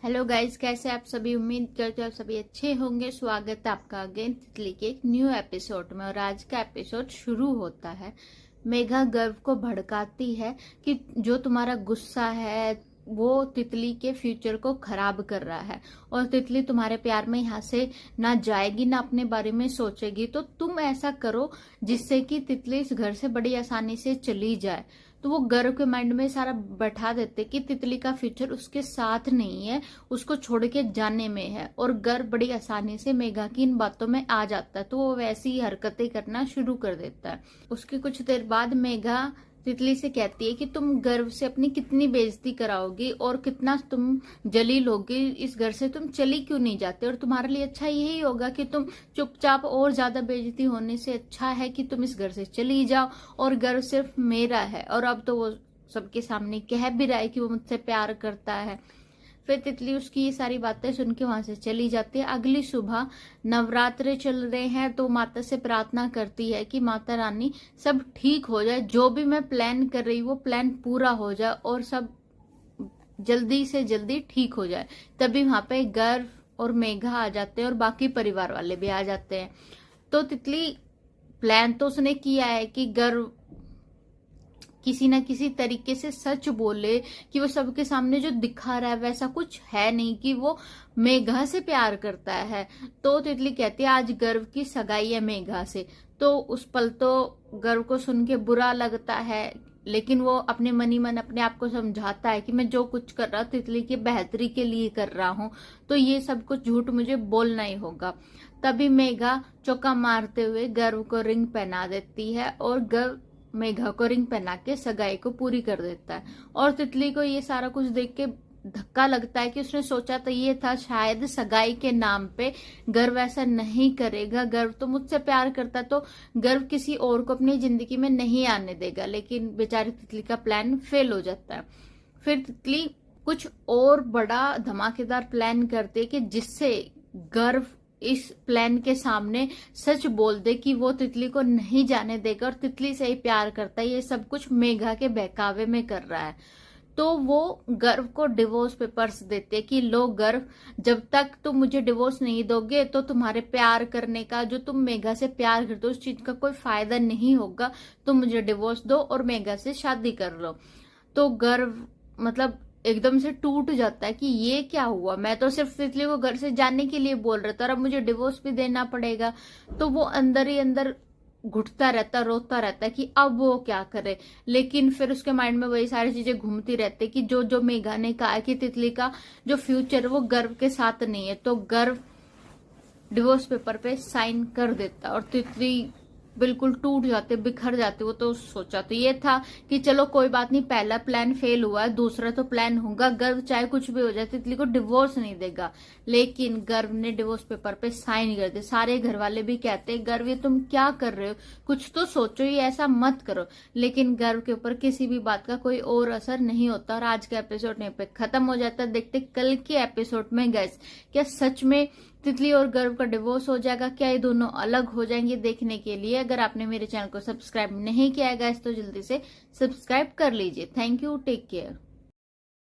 Hello guys, कैसे आप सभी। उम्मीद करते हो आप सभी अच्छे होंगे। स्वागत है आपका अगेन तितली के एक न्यू एपिसोड में। और आज का एपिसोड शुरू होता है। मेघा गर्व को भड़काती है कि जो तुम्हारा गुस्सा है वो तितली के फ्यूचर को खराब कर रहा है और तितली तुम्हारे प्यार में यहाँ से ना जाएगी ना अपने बारे में सोचेगी। तो तुम ऐसा करो जिससे कि तितली इस घर से बड़ी आसानी से चली जाए। तो वो गर्व के माइंड में सारा बैठा देते कि तितली का फ्यूचर उसके साथ नहीं है, उसको छोड़ के जाने में है। और गर्व बड़ी आसानी से मेघा की इन बातों में आ जाता है, तो वो वैसी ही हरकतें करना शुरू कर देता है। उसके कुछ देर बाद मेघा तितली से कहती है कि तुम गर्व से अपनी कितनी बेइज्जती कराओगी और कितना तुम जलील होगी। इस घर से तुम चली क्यों नहीं जाते? और तुम्हारे लिए अच्छा यही होगा कि तुम चुपचाप, और ज्यादा बेइज्जती होने से अच्छा है कि तुम इस घर से चली जाओ और गर्व सिर्फ मेरा है। और अब तो वो सबके सामने कह भी रहा है कि वो मुझसे प्यार करता है। फिर तितली उसकी ये सारी बातें सुन के वहां से चली जाती है। अगली सुबह नवरात्रे चल रहे हैं, तो माता से प्रार्थना करती है कि माता रानी सब ठीक हो जाए, जो भी मैं प्लान कर रही हूँ वो प्लान पूरा हो जाए और सब जल्दी से जल्दी ठीक हो जाए। तभी वहां पे गर्व और मेघा आ जाते हैं और बाकी परिवार वाले भी आ जाते हैं। तो तितली प्लान तो उसने किया है कि गर्व किसी ना किसी तरीके से सच बोले कि वो सबके सामने जो दिखा रहा है वैसा कुछ है नहीं, कि वो मेघा से प्यार करता है। तो तितली कहती है आज गर्व की सगाई है मेघा से। तो उस पल तो गर्व को सुन के बुरा लगता है, लेकिन वो अपने मन ही मन अपने आप को समझाता है कि मैं जो कुछ कर रहा हूँ तितली की बेहतरी के लिए कर रहा हूँ, तो ये सब कुछ झूठ मुझे बोलना ही होगा। तभी मेघा चौका मारते हुए गर्व को रिंग पहना देती है और गर्व मेघा को रिंग पहना के सगाई को पूरी कर देता है। और तितली को ये सारा कुछ देख के धक्का लगता है कि उसने सोचा तो ये था शायद सगाई के नाम पे गर्व ऐसा नहीं करेगा, गर्व तो मुझसे प्यार करता, तो गर्व किसी और को अपनी जिंदगी में नहीं आने देगा। लेकिन बेचारी तितली का प्लान फेल हो जाता है। फिर तितली कुछ और बड़ा धमाकेदार प्लान करती है कि जिससे गर्व इस प्लान के सामने सच बोल दे कि वो तितली को नहीं जाने देगा और तितली से ही प्यार करता है। ये सब कुछ मेघा के बहकावे में कर रहा है। तो वो गर्व को डिवोर्स पेपर्स देते कि लो गर्व, जब तक तुम मुझे डिवोर्स नहीं दोगे तो तुम्हारे प्यार करने का, जो तुम मेघा से प्यार करते हो उस चीज का कोई फायदा नहीं होगा। तुम मुझे डिवोर्स दो और मेघा से शादी कर लो। तो गर्व मतलब एकदम से टूट जाता है कि ये क्या हुआ, मैं तो सिर्फ तितली को घर से जाने के लिए बोल रहा था और अब मुझे डिवोर्स भी देना पड़ेगा। तो वो अंदर ही अंदर घुटता रहता, रोता रहता है कि अब वो क्या करे। लेकिन फिर उसके माइंड में वही सारी चीजें घूमती रहती है कि जो जो मेघा ने कहा है कि तितली का जो फ्यूचर वो गर्व के साथ नहीं है। तो गर्व डिवोर्स पेपर पे साइन कर देता और तितली बिल्कुल टूट जाते, बिखर जाते। वो तो सोचा तो ये था कि चलो कोई बात नहीं, पहला प्लान फेल हुआ है, दूसरा तो प्लान होगा, गर्व चाहे कुछ भी हो जाए तितली को डिवोर्स नहीं देगा। लेकिन गर्व ने डिवोर्स पेपर पे साइन कर दिए। सारे घर वाले भी कहते हैं गर्व ये तुम क्या कर रहे हो, कुछ तो सोचो, ये ऐसा मत करो। लेकिन गर्व के ऊपर किसी भी बात का कोई और असर नहीं होता और आज का एपिसोड यहीं पे खत्म हो जाता है। देखते कल के एपिसोड में गाइस क्या सच में तितली और गर्व का डिवोर्स हो जाएगा, क्या ये दोनों अलग हो जाएंगे। देखने के लिए अगर आपने मेरे चैनल को सब्सक्राइब नहीं किया है गाइस तो जल्दी से सब्सक्राइब कर लीजिए। Thank you, take care.